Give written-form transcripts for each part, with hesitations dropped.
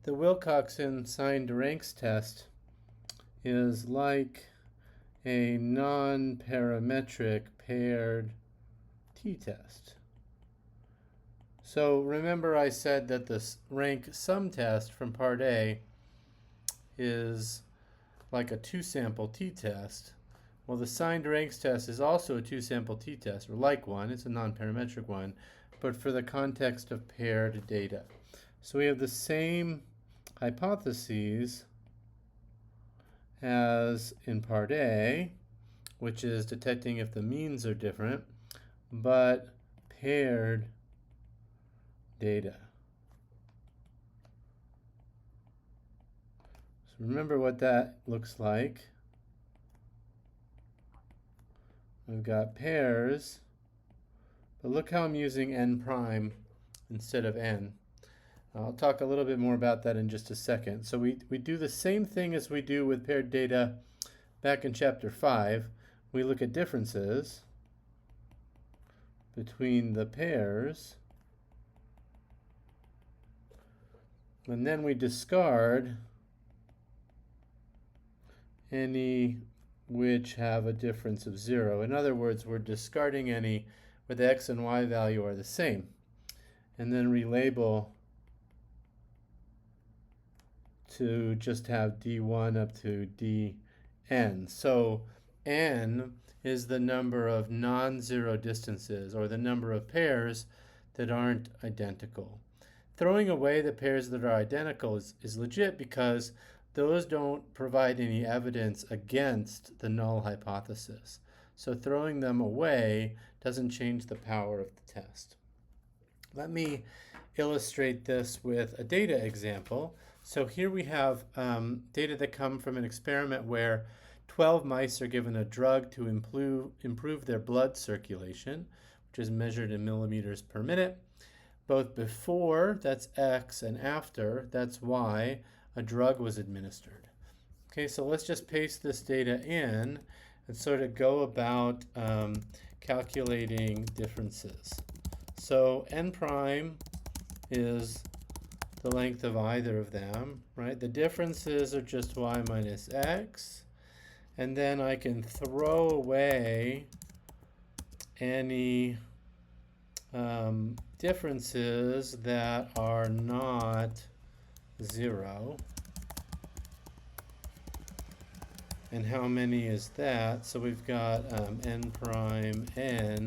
The Wilcoxon Signed Ranks Test is like a non-parametric paired t-test. So remember I said that the rank sum test from part A is like a two-sample t-test. Well, the signed ranks test is also a two-sample t-test, or like one. It's a non-parametric one, but for the context of paired data. So we have the same hypotheses as in part A, which is detecting if the means are different, but paired data. So remember what that looks like. We've got pairs, but look how I'm using n prime instead of n. I'll talk a little bit more about that in just a second. So we do the same thing as we do with paired data back in chapter 5. We look at differences between the pairs, and then we discard any which have a difference of 0. In other words, we're discarding any where the x and y value are the same, and then relabel to just have d1 up to dn. So n is the number of non-zero distances, or the number of pairs that aren't identical. Throwing away the pairs that are identical is legit because those don't provide any evidence against the null hypothesis. So throwing them away doesn't change the power of the test. Let me illustrate this with a data example. So here we have data that come from an experiment where 12 mice are given a drug to improve their blood circulation, which is measured in milliliters per minute. Both before, that's X, and after, that's Y, a drug was administered. Okay, so let's just paste this data in and sort of go about calculating differences. So n prime is the length of either of them, right? The differences are just y minus x. And then I can throw away any differences that are not 0. And how many is that? So we've got n prime n.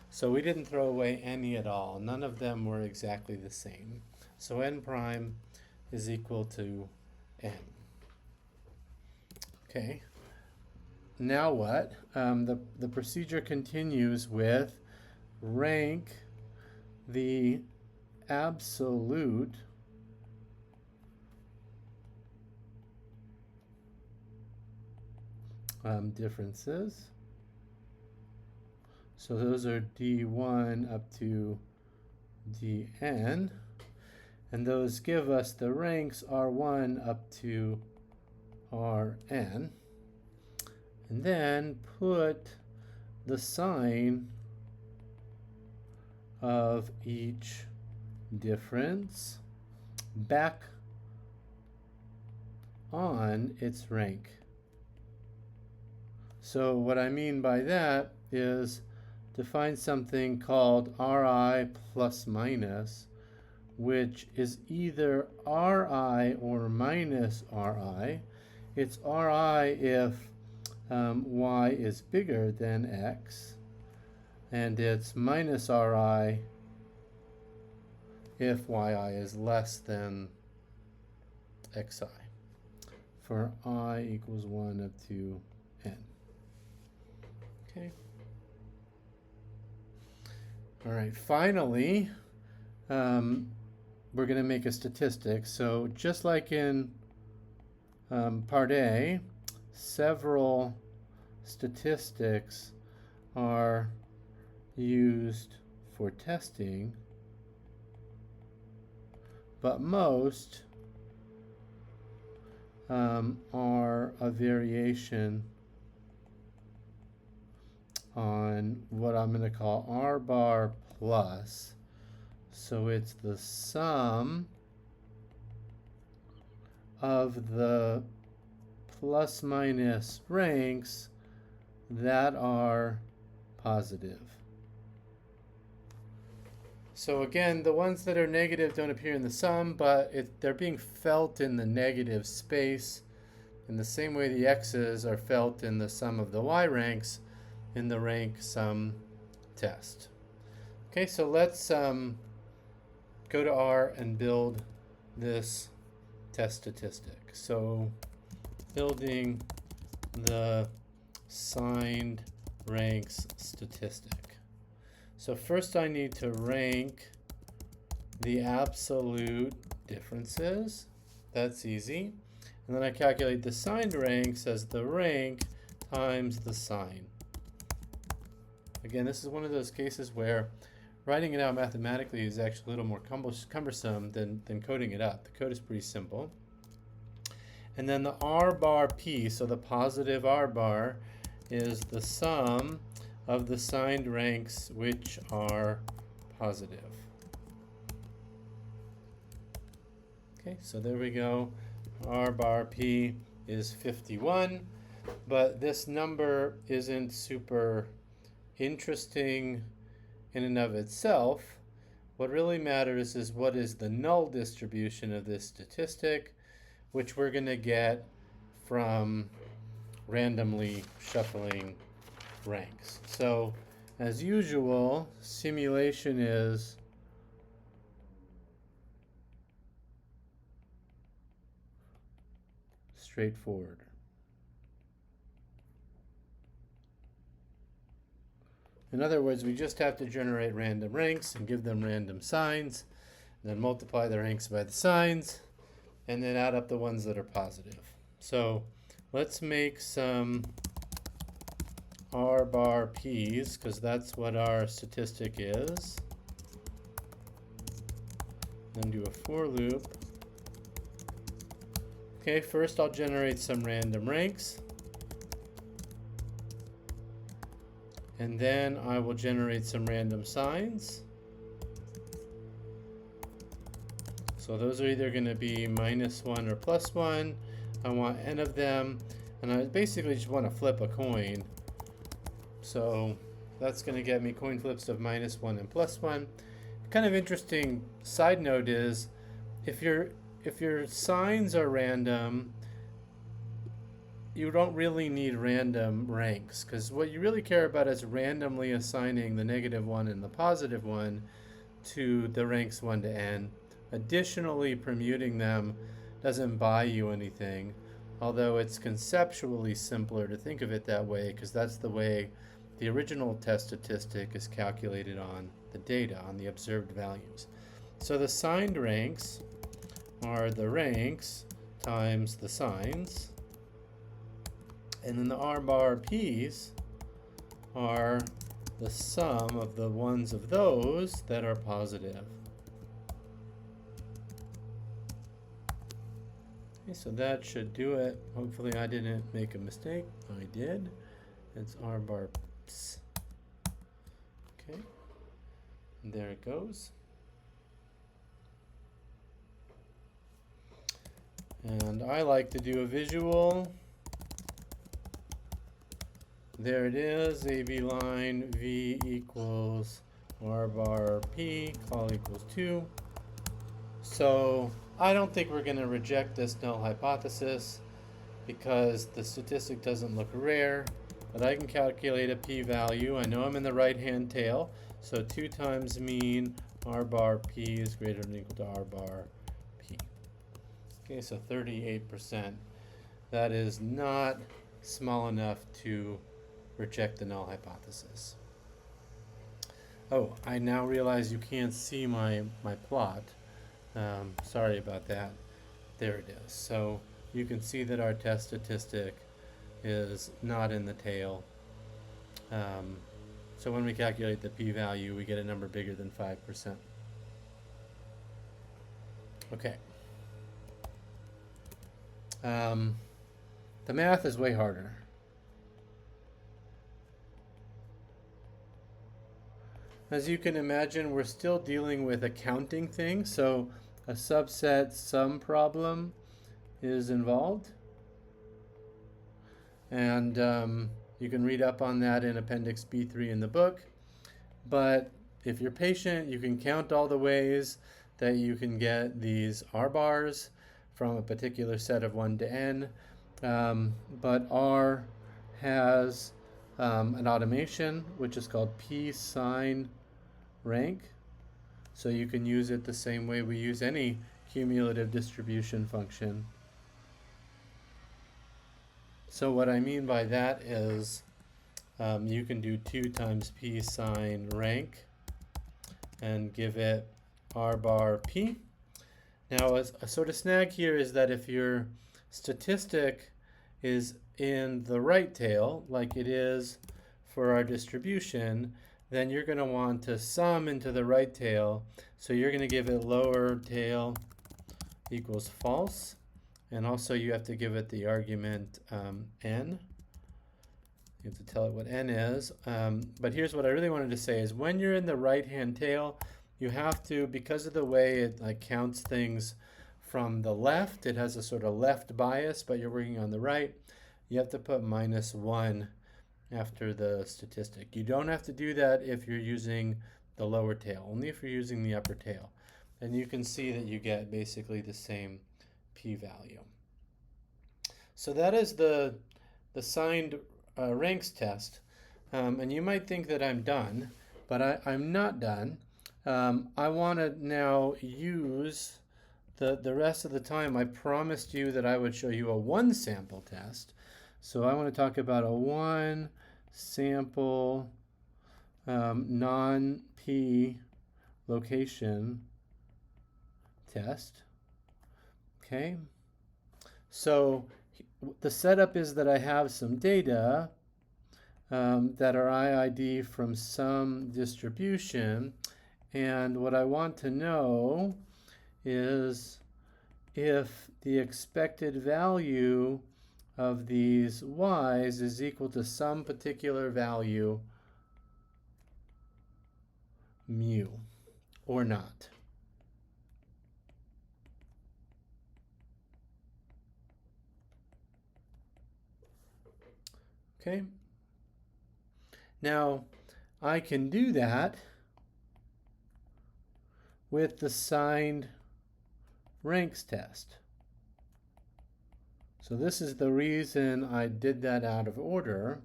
So we didn't throw away any at all. None of them were exactly the same. So n prime is equal to n. Okay. Now what? The procedure continues with rank the absolute differences. So those are d1 up to dn. And those give us the ranks r1 up to rn. And then put the sign of each difference back on its rank. So what I mean by that is define something called Ri plus minus, which is either Ri or minus Ri. It's Ri if y is bigger than x, and it's minus Ri if yi is less than xi, for I equals 1 up to n. Okay. All right, finally, we're going to make a statistic. So just like in part A, several statistics are used for testing, but most are a variation on what I'm going to call R bar plus. So it's the sum of the plus minus ranks that are positive. So again, the ones that are negative don't appear in the sum, but they're being felt in the negative space in the same way the x's are felt in the sum of the y ranks in the rank sum test. Okay, so let's go to R and build this test statistic. So building the signed ranks statistic. So first I need to rank the absolute differences. That's easy. And then I calculate the signed ranks as the rank times the sign. Again, this is one of those cases where writing it out mathematically is actually a little more cumbersome than coding it up. The code is pretty simple. And then the R bar P, so the positive R bar, is the sum of the signed ranks which are positive. Okay, so there we go. R bar P is 51, but this number isn't super interesting in and of itself. What really matters is what is the null distribution of this statistic, which we're going to get from randomly shuffling ranks. So as usual, simulation is straightforward. In other words, we just have to generate random ranks and give them random signs, and then multiply the ranks by the signs, and then add up the ones that are positive. So let's make some R bar P's, because that's what our statistic is. Then do a for loop. Okay, first I'll generate some random ranks. And then I will generate some random signs. So those are either going to be -1 or +1. I want n of them, and I basically just want to flip a coin. So that's going to get me coin flips of -1 and +1. Kind of interesting side note is if your signs are random, you don't really need random ranks, because what you really care about is randomly assigning the -1 and the +1 to the ranks 1 to n. Additionally, permuting them doesn't buy you anything, although it's conceptually simpler to think of it that way, because that's the way the original test statistic is calculated on the data, on the observed values. So the signed ranks are the ranks times the signs, and then the R bar P's are the sum of the ones of those that are positive. Okay, so that should do it. Hopefully I didn't make a mistake. I did. It's R bar P's. Okay, and there it goes. And I like to do a visual. There it is, AB line, V equals R bar P, call equals 2. So I don't think we're going to reject this null hypothesis because the statistic doesn't look rare, but I can calculate a p-value. I know I'm in the right-hand tail, so 2 times mean R bar P is greater than or equal to R bar P. Okay, so 38%. That is not small enough to reject the null hypothesis. Oh, I now realize you can't see my plot. Sorry about that. There it is. So you can see that our test statistic is not in the tail. So when we calculate the p-value, we get a number bigger than 5%. Okay. The math is way harder. As you can imagine, we're still dealing with a counting thing, so a subset sum problem is involved. And you can read up on that in Appendix B3 in the book. But if you're patient, you can count all the ways that you can get these R bars from a particular set of 1 to n. But R has an automation, which is called P-sign rank. So you can use it the same way we use any cumulative distribution function. So what I mean by that is you can do 2 times P-sign rank and give it R bar P. Now a sort of snag here is that if your statistic is in the right tail, like it is for our distribution, then you're going to want to sum into the right tail. So you're going to give it lower tail equals false. And also you have to give it the argument n. You have to tell it what n is. But here's what I really wanted to say is when you're in the right-hand tail, you have to, because of the way it counts things from the left, it has a sort of left bias, but you're working on the right, you have to put -1 after the statistic. You don't have to do that if you're using the lower tail, only if you're using the upper tail. And you can see that you get basically the same p-value. So that is the signed ranks test. And you might think that I'm done, but I'm not done. I want to now use the rest of the time. I promised you that I would show you a 1 sample test. So I want to talk about a 1 sample non-p location test. Okay, so the setup is that I have some data that are IID from some distribution, and what I want to know is if the expected value of these y's is equal to some particular value mu or not. Okay, now I can do that with the signed ranks test. So this is the reason I did that out of order,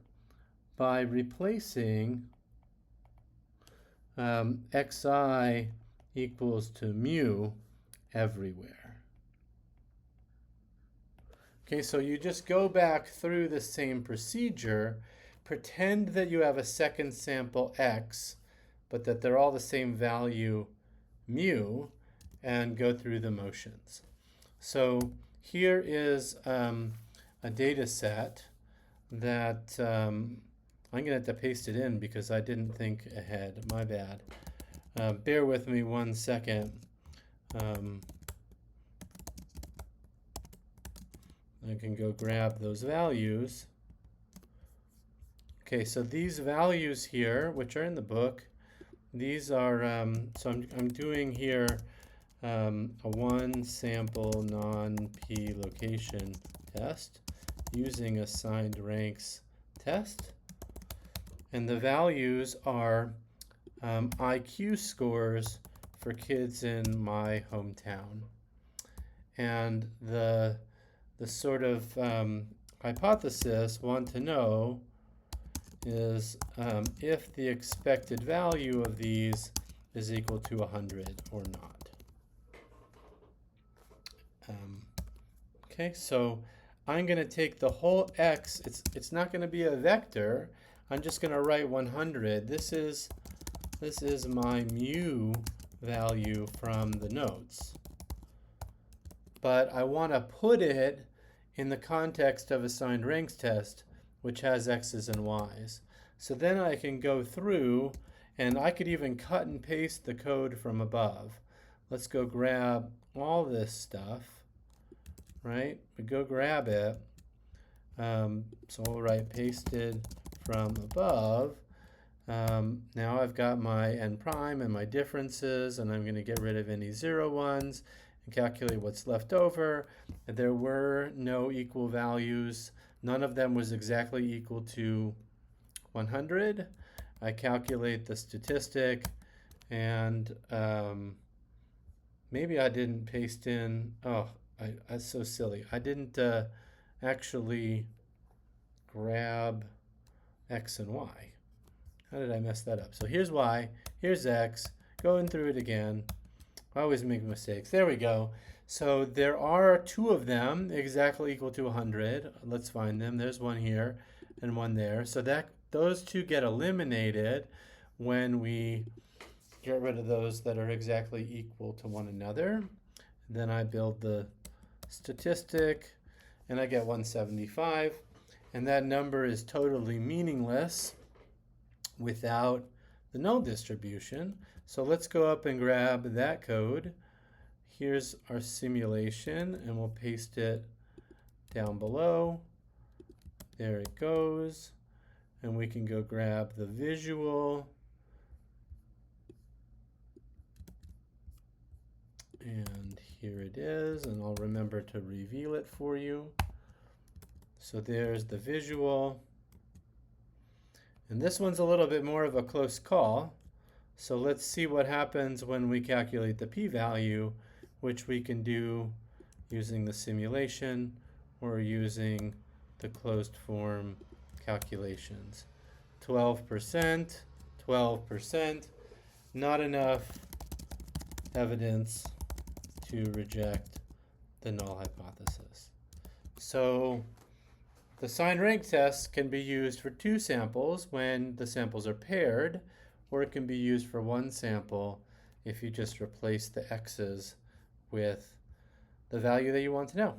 by replacing xi equals to mu everywhere. Okay, so you just go back through the same procedure, pretend that you have a second sample x, but that they're all the same value mu, and go through the motions. So here is a data set that I'm going to have to paste it in because I didn't think ahead. My bad. Bear with me 1 second. I can go grab those values. Okay, so these values here, which are in the book, these are, so I'm doing here a 1 sample non-p location test using a signed ranks test. And the values are IQ scores for kids in my hometown. And the sort of hypothesis want to know is if the expected value of these is equal to 100 or not. Okay, so I'm going to take the whole x. It's not going to be a vector. I'm just going to write 100. This is my mu value from the notes. But I want to put it in the context of a signed ranks test, which has x's and y's. So then I can go through, and I could even cut and paste the code from above. Let's go grab all this stuff, right? We go grab it. So we'll write pasted from above. Now I've got my n prime and my differences, and I'm going to get rid of any 0 ones and calculate what's left over. There were no equal values. None of them was exactly equal to 100. I calculate the statistic, and maybe I didn't paste in, oh, that's so silly. I didn't actually grab X and Y. How did I mess that up? So here's Y, here's X, going through it again. I always make mistakes. There we go. So there are two of them exactly equal to 100. Let's find them. There's one here and one there. So that those two get eliminated when we get rid of those that are exactly equal to one another. Then I build the statistic, and I get 175. And that number is totally meaningless without the null distribution. So let's go up and grab that code. Here's our simulation, and we'll paste it down below. There it goes. And we can go grab the visual. And here it is, and I'll remember to reveal it for you. So there's the visual. And this one's a little bit more of a close call. So let's see what happens when we calculate the p-value, which we can do using the simulation or using the closed form calculations. 12%, 12%, not enough evidence to reject the null hypothesis. So the signed rank test can be used for two samples when the samples are paired, or it can be used for one sample if you just replace the x's with the value that you want to know.